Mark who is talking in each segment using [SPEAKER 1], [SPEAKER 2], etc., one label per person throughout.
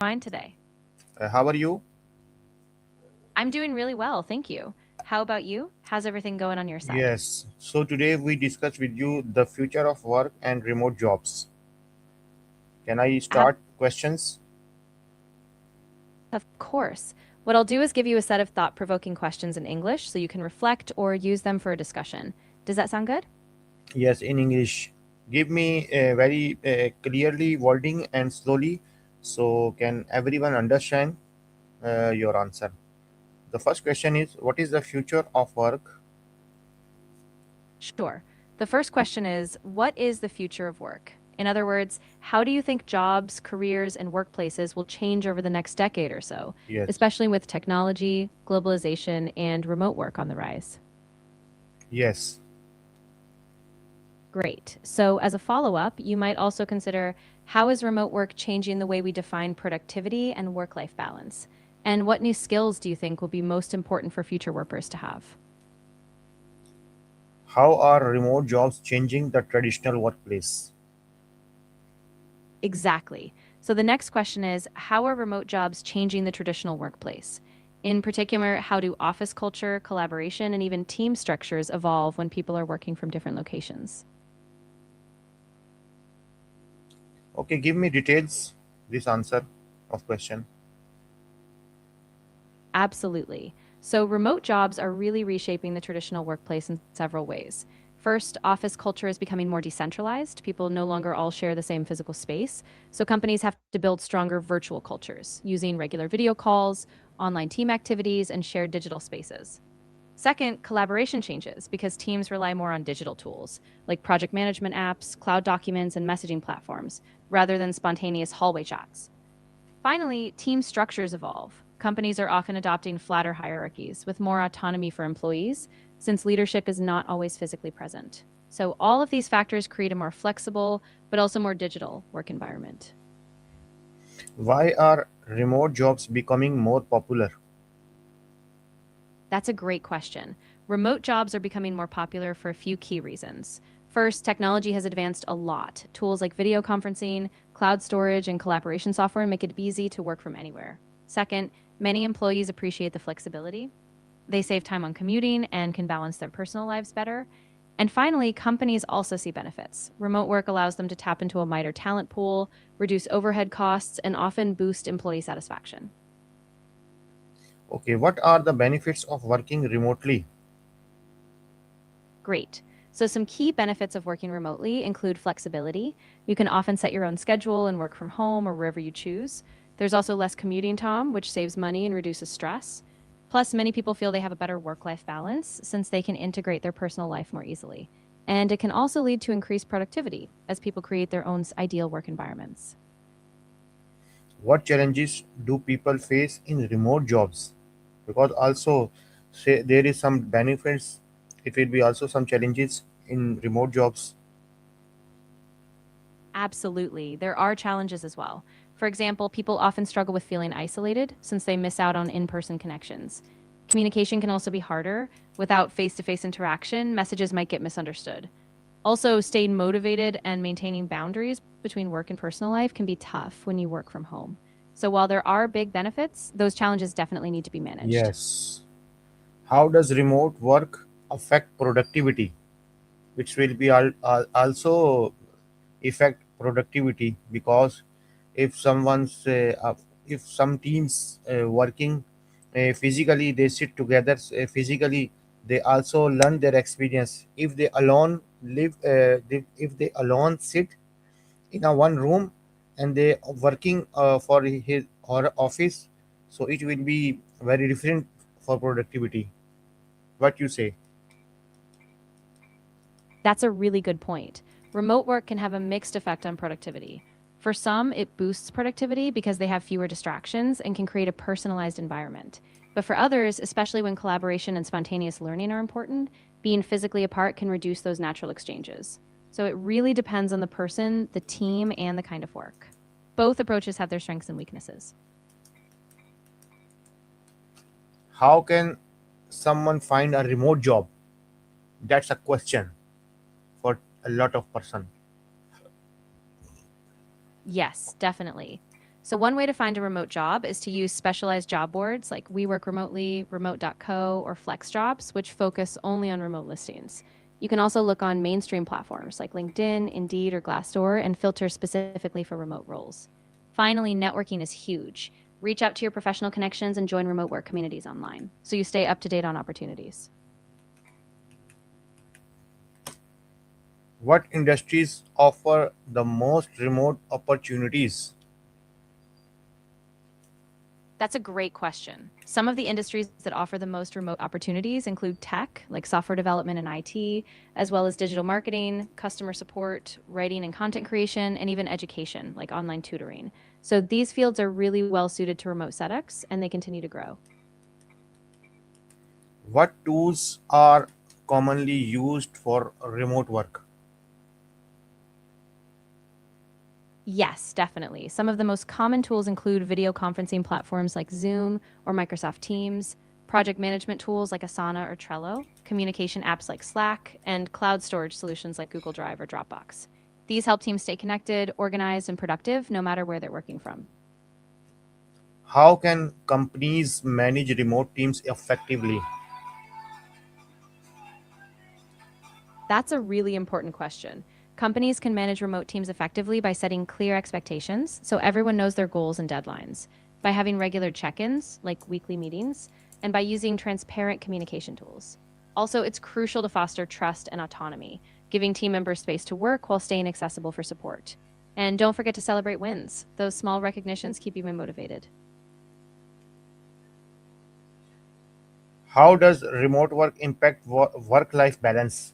[SPEAKER 1] Fine today.
[SPEAKER 2] How are you?
[SPEAKER 1] I'm doing really well, thank you. How about you? How's everything going on your side?
[SPEAKER 2] Yes. So today we discuss with you the future of work and remote jobs. Can I start questions?
[SPEAKER 1] Of course. What I'll do is give you a set of thought provoking questions in English so you can reflect or use them for a discussion. Does that sound good?
[SPEAKER 2] Yes, in English. Give me very clearly wording and slowly so can everyone understand your answer. The first question is, what is the future of work?
[SPEAKER 1] Sure. The first question is, what is the future of work? In other words, how do you think jobs, careers, and workplaces will change over the next decade or so,
[SPEAKER 2] Yes.
[SPEAKER 1] especially with technology, globalization, and remote work on the rise?
[SPEAKER 2] Yes.
[SPEAKER 1] Great. So, as a follow up, you might also consider how is remote work changing the way we define productivity and work life balance? And what new skills do you think will be most important for future workers to have?
[SPEAKER 2] How are remote jobs changing the traditional workplace?
[SPEAKER 1] Exactly. So, the next question is how are remote jobs changing the traditional workplace? In particular, how do office culture, collaboration, and even team structures evolve when people are working from different locations?
[SPEAKER 2] Okay, give me details this answer of question.
[SPEAKER 1] Absolutely. So, remote jobs are really reshaping the traditional workplace in several ways. First, office culture is becoming more decentralized. People no longer all share the same physical space. So, companies have to build stronger virtual cultures using regular video calls, online team activities, and shared digital spaces. Second, collaboration changes because teams rely more on digital tools like project management apps, cloud documents, and messaging platforms rather than spontaneous hallway chats. Finally, team structures evolve. Companies are often adopting flatter hierarchies with more autonomy for employees, since leadership is not always physically present. So, all of these factors create a more flexible, but also more digital work environment.
[SPEAKER 2] Why are remote jobs becoming more popular?
[SPEAKER 1] That's a great question. Remote jobs are becoming more popular for a few key reasons. First, technology has advanced a lot. Tools like video conferencing, cloud storage, and collaboration software make it easy to work from anywhere. Second, many employees appreciate the flexibility. They save time on commuting and can balance their personal lives better. And finally, companies also see benefits. Remote work allows them to tap into a wider talent pool, reduce overhead costs, and often boost employee satisfaction.
[SPEAKER 2] Okay, what are the benefits of working remotely?
[SPEAKER 1] Great. So, some key benefits of working remotely include flexibility. You can often set your own schedule and work from home or wherever you choose. There's also less commuting time, which saves money and reduces stress. Plus, many people feel they have a better work life balance since they can integrate their personal life more easily. And it can also lead to increased productivity as people create their own ideal work environments.
[SPEAKER 2] What challenges do people face in remote jobs? Because also say there is some benefits, it will be also some challenges in remote jobs.
[SPEAKER 1] Absolutely. There are challenges as well. For example, people often struggle with feeling isolated since they miss out on in person connections. Communication can also be harder. Without face to face interaction, messages might get misunderstood. Also, staying motivated and maintaining boundaries between work and personal life can be tough when you work from home. So, while there are big benefits, those challenges definitely need to be managed.
[SPEAKER 2] Yes. How does remote work affect productivity? Which will be also affect productivity because if someone's if some teams working physically, they sit together physically, they also learn their experience. If they alone if they alone sit in a one room and they are working for his or her office, so it will be very different for productivity. What you say?
[SPEAKER 1] That's a really good point. Remote work can have a mixed effect on productivity. For some, it boosts productivity because they have fewer distractions and can create a personalized environment. But for others, especially when collaboration and spontaneous learning are important, being physically apart can reduce those natural exchanges. So it really depends on the person, the team, and the kind of work. Both approaches have their strengths and weaknesses.
[SPEAKER 2] How can someone find a remote job? That's a question for a lot of person.
[SPEAKER 1] Yes, definitely. So, one way to find a remote job is to use specialized job boards like We Work Remotely, Remote.co, or FlexJobs, which focus only on remote listings. You can also look on mainstream platforms like LinkedIn, Indeed, or Glassdoor and filter specifically for remote roles. Finally, networking is huge. Reach out to your professional connections and join remote work communities online so you stay up to date on opportunities.
[SPEAKER 2] What industries offer the most remote opportunities?
[SPEAKER 1] That's a great question. Some of the industries that offer the most remote opportunities include tech, like software development and IT, as well as digital marketing, customer support, writing and content creation, and even education, like online tutoring. So these fields are really well suited to remote setups and they continue to grow.
[SPEAKER 2] What tools are commonly used for remote work?
[SPEAKER 1] Yes, definitely. Some of the most common tools include video conferencing platforms like Zoom or Microsoft Teams, project management tools like Asana or Trello, communication apps like Slack, and cloud storage solutions like Google Drive or Dropbox. These help teams stay connected, organized, and productive no matter where they're working from.
[SPEAKER 2] How can companies manage remote teams effectively?
[SPEAKER 1] That's a really important question. Companies can manage remote teams effectively by setting clear expectations so everyone knows their goals and deadlines, by having regular check ins, like weekly meetings, and by using transparent communication tools. Also, it's crucial to foster trust and autonomy, giving team members space to work while staying accessible for support. And don't forget to celebrate wins. Those small recognitions keep you motivated.
[SPEAKER 2] How does remote work impact work life balance?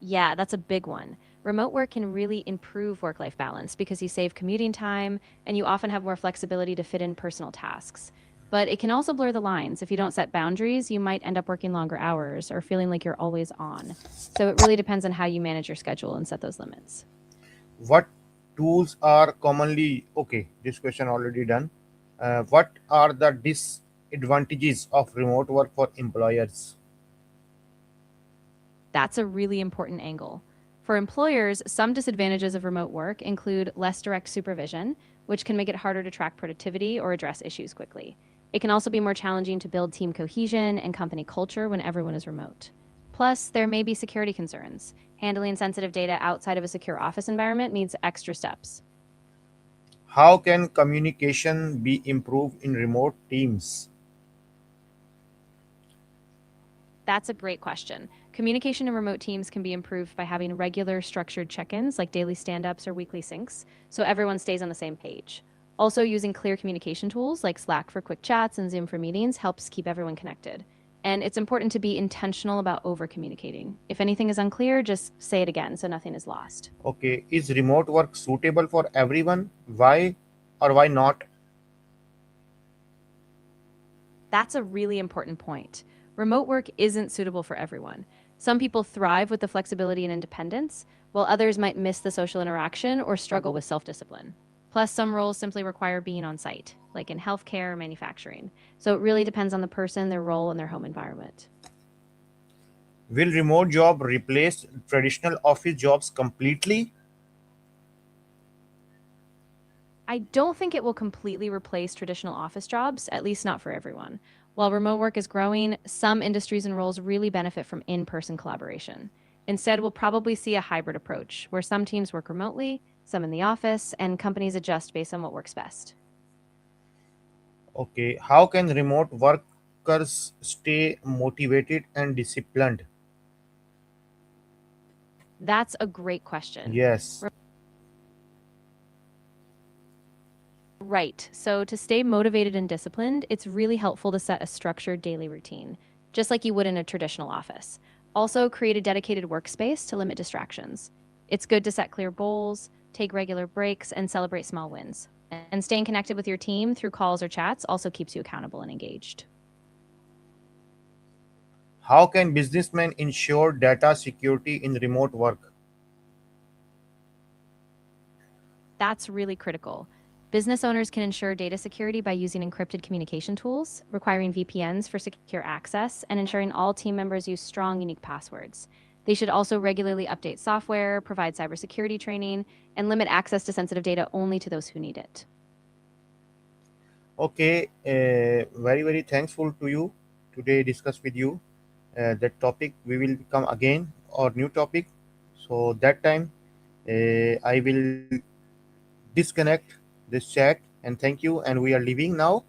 [SPEAKER 1] Yeah, that's a big one. Remote work can really improve work life balance because you save commuting time and you often have more flexibility to fit in personal tasks. But it can also blur the lines. If you don't set boundaries, you might end up working longer hours or feeling like you're always on. So it really depends on how you manage your schedule and set those limits.
[SPEAKER 2] What tools are commonly okay? This question already done. What are the disadvantages of remote work for employers?
[SPEAKER 1] That's a really important angle. For employers, some disadvantages of remote work include less direct supervision, which can make it harder to track productivity or address issues quickly. It can also be more challenging to build team cohesion and company culture when everyone is remote. Plus, there may be security concerns. Handling sensitive data outside of a secure office environment needs extra steps.
[SPEAKER 2] How can communication be improved in remote teams?
[SPEAKER 1] That's a great question. Communication in remote teams can be improved by having regular structured check ins like daily stand ups or weekly syncs so everyone stays on the same page. Also, using clear communication tools like Slack for quick chats and Zoom for meetings helps keep everyone connected. And it's important to be intentional about over communicating. If anything is unclear, just say it again so nothing is lost.
[SPEAKER 2] Okay, is remote work suitable for everyone? Why or why not?
[SPEAKER 1] That's a really important point. Remote work isn't suitable for everyone. Some people thrive with the flexibility and independence, while others might miss the social interaction or struggle with self discipline. Plus, some roles simply require being on site, like in healthcare or manufacturing. So it really depends on the person, their role, and their home environment.
[SPEAKER 2] Will remote job replace traditional office jobs completely?
[SPEAKER 1] I don't think it will completely replace traditional office jobs, at least not for everyone. While remote work is growing, some industries and roles really benefit from in person collaboration. Instead, we'll probably see a hybrid approach where some teams work remotely, some in the office, and companies adjust based on what works best.
[SPEAKER 2] Okay, how can remote workers stay motivated and disciplined?
[SPEAKER 1] That's a great question.
[SPEAKER 2] Yes.
[SPEAKER 1] Right. So, to stay motivated and disciplined, it's really helpful to set a structured daily routine, just like you would in a traditional office. Also, create a dedicated workspace to limit distractions. It's good to set clear goals, take regular breaks, and celebrate small wins. And staying connected with your team through calls or chats also keeps you accountable and engaged.
[SPEAKER 2] How can businessmen ensure data security in remote work?
[SPEAKER 1] That's really critical. Business owners can ensure data security by using encrypted communication tools, requiring VPNs for secure access, and ensuring all team members use strong, unique passwords. They should also regularly update software, provide cybersecurity training, and limit access to sensitive data only to those who need it.
[SPEAKER 2] Okay, very very thankful to you today discuss with you that topic. We will come again or new topic. So that time I will disconnect this chat and thank you. And we are leaving now.